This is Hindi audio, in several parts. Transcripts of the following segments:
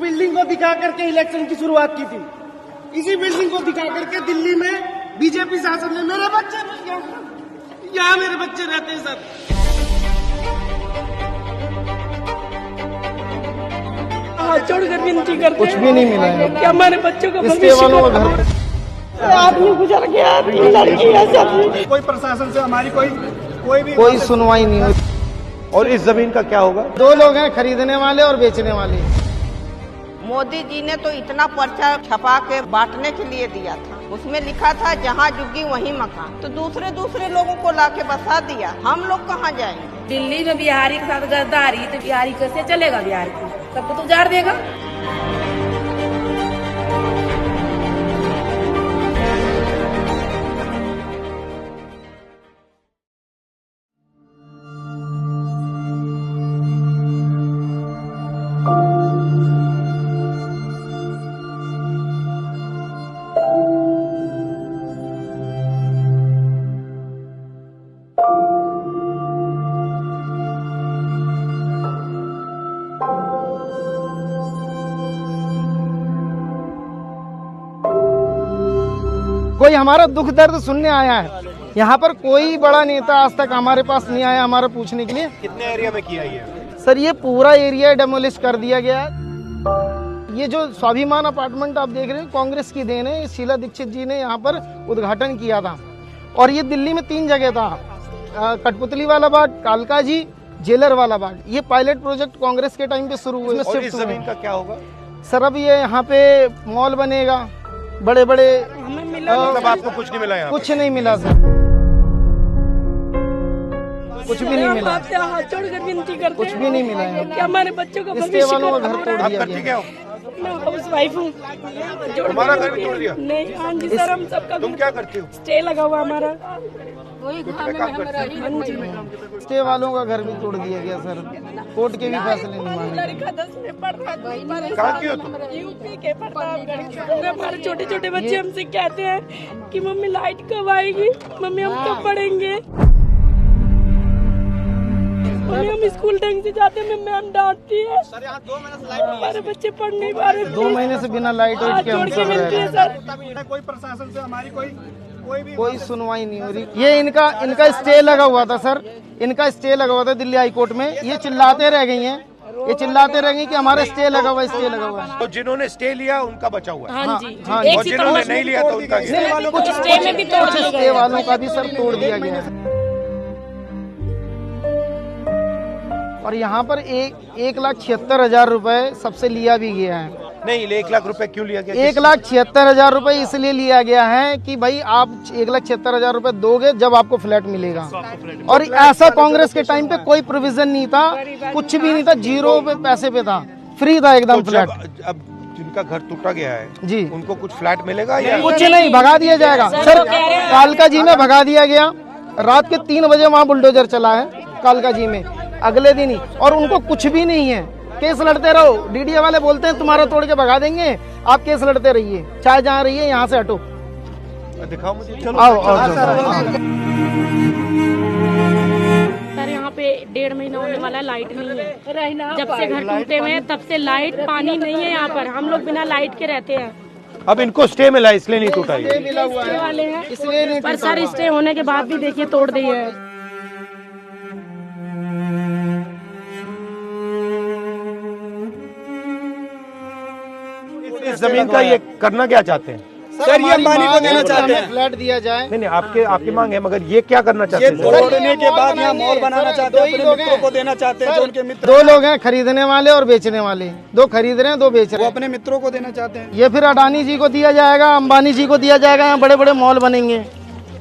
बिल्डिंग को दिखा करके इलेक्शन की शुरुआत की थी। इसी बिल्डिंग को दिखा करके दिल्ली में बीजेपी शासन ने मेरे बच्चे यहाँ मेरे बच्चे रहते हैं सर। छोड़कर विनती करते कुछ भी नहीं मिला है कि हमारे बच्चों का इसके वालों का घर आदमी गुजर गया, कोई प्रशासन से हमारी कोई सुनवाई नहीं हुई। और इस जमीन का क्या होगा? दो लोग हैं, खरीदने वाले और बेचने वाले। मोदी जी ने तो इतना पर्चा छपा के बांटने के लिए दिया था, उसमें लिखा था जहाँ झुग्गी वहीं मकान, तो दूसरे लोगों को लाके बसा दिया। हम लोग कहाँ जाएंगे? दिल्ली में बिहारी के साथ गद्दारी, तो बिहारी कैसे चलेगा? बिहार को सबको तो उजाड़ देगा। कोई हमारा दुख दर्द सुनने आया है? यहाँ पर कोई बड़ा नेता आज तक हमारे पास नहीं आया हमारा पूछने के लिए। कितने एरिया में किया ये? सर ये पूरा एरिया डेमोलिश कर दिया गया है। ये जो स्वाभिमान अपार्टमेंट आप देख रहे हैं कांग्रेस की देन है। शीला दीक्षित जी ने यहाँ पर उद्घाटन किया था और ये दिल्ली में 3 जगह था, कठपुतली वाला बाग, कालका जी, जेलर वाला बाग। ये पायलट प्रोजेक्ट कांग्रेस के टाइम पे शुरू हुए। और इस जमीन का क्या होगा? सर अब ये यहाँ पे मॉल बनेगा, बड़े बड़े। मतलब आपको कुछ नहीं मिला? कुछ नहीं मिला सर, कुछ भी नहीं मिला। आपसे हाथ जोड़कर विनती करते कुछ भी नहीं मिला है। कि हमारे बच्चों का इसके वालों का घर तोड़ आप दिया करती गया। क्या हो? मैं हाउस वाइफ हूँ। हमारा घर भी तोड़ दिया? नहीं, हाँ जी सर, हम सबका तुम क्या करती हो? स्टे लगा हुआ हमारा। स्टे वालों का घर भी तोड़ दिया गया सर। कोर्ट के भी फैसले नहीं माने। लड़का 10 में पढ़ रहा है। कहाँ की हो तुम? यूपी के प्रतापगढ़। हमारे छोटे छोटे बच्चे हमसे कहते हैं कि मम्मी लाइट कब आएगी, मम्मी हम कब पढ़ेंगे, मम्मी हम स्कूल ढंग से जाते हैं, मैम डांटती है। हमारे बच्चे पढ़ नहीं पा रहे। 2 महीने से बिना लाइट वाइट के हम सब रह रहे हैं। कोई प्रशासन से हमारी कोई सुनवाई नहीं हो रही। ये इनका स्टे लगा हुआ था सर, इनका स्टे लगा हुआ था दिल्ली हाई कोर्ट में। ये चिल्लाते रह गई हैं, ये चिल्लाते रह गई कि हमारा स्टे लगा हुआ, स्टे लगा हुआ है। तो जिन्होंने स्टे लिया उनका बचा हुआ है? हाँ जी, हाँ, और जिन्होंने नहीं लिया तो उनका कुछ स्टे में भी तोड़ दिया स्टे वालों का भी सर तोड़ दिया गया है। और यहाँ पर 1,76,000 रुपए सबसे लिया भी गया है। नहीं, 1 लाख रुपए क्यों लिया गया? 1,76,000 रुपए इसलिए लिया गया है कि भाई आप 1,76,000 रुपए दोगे जब आपको फ्लैट मिलेगा। और ऐसा कांग्रेस के टाइम पे कोई प्रोविजन नहीं था, कुछ भी नहीं था, 0 पे पैसे पे था, फ्री था एकदम फ्लैट। अब जिनका घर टूटा गया है जी, उनको कुछ फ्लैट मिलेगा या कुछ नहीं, भगा दिया जाएगा सर। कालका जी में भगा दिया गया, रात के 3 बजे वहाँ बुलडोजर चला है कालका जी में, अगले दिन ही। और उनको कुछ भी नहीं है, केस लड़ते रहो। डीडीए वाले बोलते हैं तुम्हारा तोड़ के भगा देंगे, आप केस लड़ते रहिए, चाहे जहाँ रहिए, यहाँ से हटो। दिखाओ मुझे। आओ सर यहाँ पे 1.5 महीना होने वाला है, लाइट नहीं है। जब से घर टूटे हुए हैं तब से लाइट पानी नहीं है यहाँ पर, हम लोग बिना लाइट के रहते हैं। अब इनको स्टे मिला इसलिए नहीं टूटा ये? स्टे वाले हैं इसलिए नहीं पर सर स्टे होने के बाद भी देखिए तोड़ दिए है। इस जमीन का ये करना क्या चाहते हैं? सर ये अंबानी को देना चाहते हैं, फ्लैट दिया जाए। नहीं, आपकी मांग है, मगर ये क्या करना चाहते हैं? तोड़ने के बाद यहाँ मॉल बनाना चाहते हैं, अपने मित्रों को देना चाहते हैं, जो उनके मित्र। 2 लोग हैं, खरीदने वाले और बेचने वाले। 2 खरीद रहे हैं, 2 बेच रहे हैं, अपने मित्रों को देना चाहते हैं। ये फिर अडानी जी को दिया जाएगा, अंबानी जी को दिया जाएगा, यहाँ बड़े बड़े मॉल बनेंगे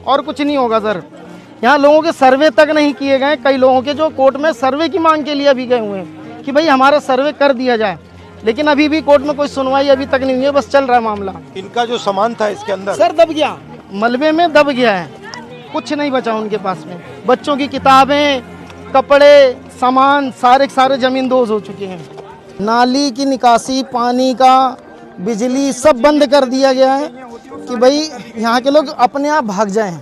और कुछ नहीं होगा सर। यहाँ लोगों के सर्वे तक नहीं किए गए, कई लोगों के जो कोर्ट में सर्वे की मांग के लिए भी गए हुए हैं कि भाई हमारा सर्वे कर दिया जाए, लेकिन अभी भी कोर्ट में कोई सुनवाई अभी तक नहीं हुई है, बस चल रहा है मामला। इनका जो सामान था इसके अंदर सर दब गया, मलबे में दब गया है, कुछ नहीं बचा उनके पास में। बच्चों की किताबें, कपड़े, सामान सारे जमींदोज हो चुके हैं। नाली की निकासी, पानी का, बिजली सब बंद कर दिया गया है कि भाई यहाँ के लोग अपने आप भाग जाएं।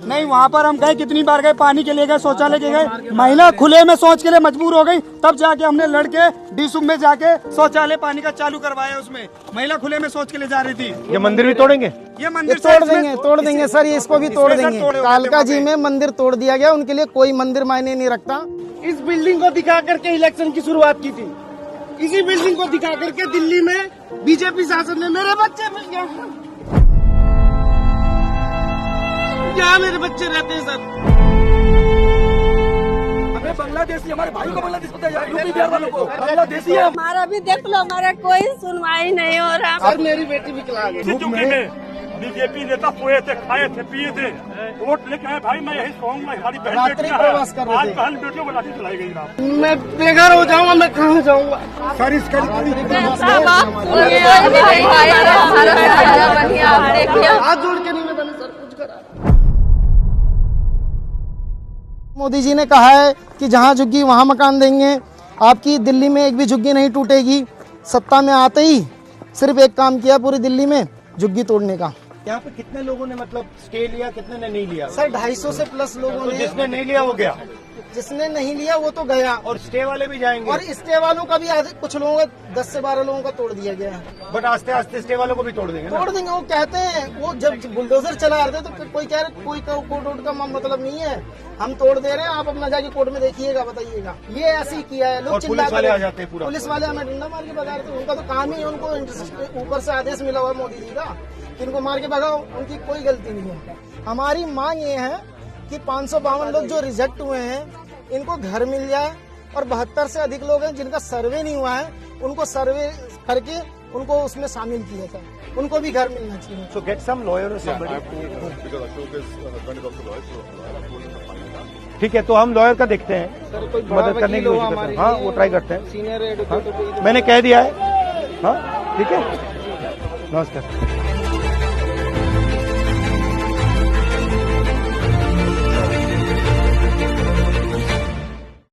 नहीं, वहाँ पर हम गए, कितनी बार गए, पानी के लिए गए, शौचालय के गए, महिला खुले में शौच के लिए मजबूर हो गई, तब जाके हमने लड़के डीसुम में जाके शौचालय पानी का चालू करवाया। उसमें महिला खुले में शौच के लिए जा रही थी। ये मंदिर भी तोड़ेंगे? ये मंदिर तोड़ देंगे सर, ये इसको भी तोड़ देंगे। कालका जी में मंदिर तोड़ दिया गया, उनके लिए कोई मंदिर मायने नहीं रखता। इस बिल्डिंग को दिखा करके इलेक्शन की शुरुआत की थी। इसी बिल्डिंग को दिखा करके दिल्ली में बीजेपी शासन ने मेरे बच्चे यहाँ मेरे बच्चे रहते हैं सर। हमें बांग्लादेशी, हमारे भाई को बांग्लादेश पता है, यूपी बिहार वालों को बांग्लादेशी है। हमारा भी देख लो, हमारा कोई सुनवाई नहीं हो रहा। सर मेरी बेटी विकलांग है। बीजेपी नेता सोए थे, खाए थे, पिए थे, वोट लेके आए। भाई मैं यही कहूँगा, हमारी बहन रात्रि बेटियां प्रवास कर हैं, रहे आज थे। बहन बेटियों को लाठी चलाई गई रात। मैं बेघर हो जाऊंगा, मैं कहाँ जाऊंगा सर इसका हाथ जोड़ के निवेदन है सर, कुछ करा। मोदी जी ने कहा है कि जहां झुग्गी वहां मकान देंगे। आपकी दिल्ली में एक भी झुग्गी नहीं टूटेगी। सत्ता में आते ही सिर्फ एक काम किया पूरी दिल्ली में, झुग्गी तोड़ने का। यहाँ पे कितने लोगों ने मतलब स्टे लिया, कितने ने नहीं लिया? सर 250 से प्लस लोगों ने। जिसने नहीं लिया वो गया, जिसने नहीं लिया वो तो गया। और स्टे वाले भी जाएंगे। और स्टे वालों का भी कुछ लोगों का 10 से 12 लोगों का तोड़ दिया गया है। बट आस्ते आस्ते स्टे वालों को भी तोड़ देंगे ना? तोड़ देंगे, वो कहते हैं। वो जब बुलडोजर चला रहे थे तो कोई कह रहे कोई कोर्ट वोट का मतलब नहीं है, हम तोड़ दे रहे हैं, आप अपना जाके कोर्ट में देखिएगा, बताइएगा। ये ऐसे ही किया है। लोग पुलिस वाले आ जाते हैं पूरा। पुलिस वाले हमें डंडा मार के भगा रहे थे। उनका तो काम ही है, उनको ऊपर से आदेश मिला हुआ है मोदी जी का कि इनको मार के भगाओ। उनकी कोई गलती नहीं है। हमारी मांग ये है कि 552 लोग जो रिजेक्ट हुए हैं इनको घर मिल जाए, और 72 से अधिक लोग हैं जिनका सर्वे नहीं हुआ है, उनको सर्वे करके उनको उसमें शामिल किया जाए, उनको भी घर मिलना चाहिए। So get some lawyer or somebody. ठीक है, तो हम लॉयर का देखते हैं, सर कोई मदद करने की कोशिश करते हैं। हाँ, वो ट्राई करते हैं। सीनियर एडवोकेट मैंने कह दिया है। हाँ ठीक है, नमस्कार।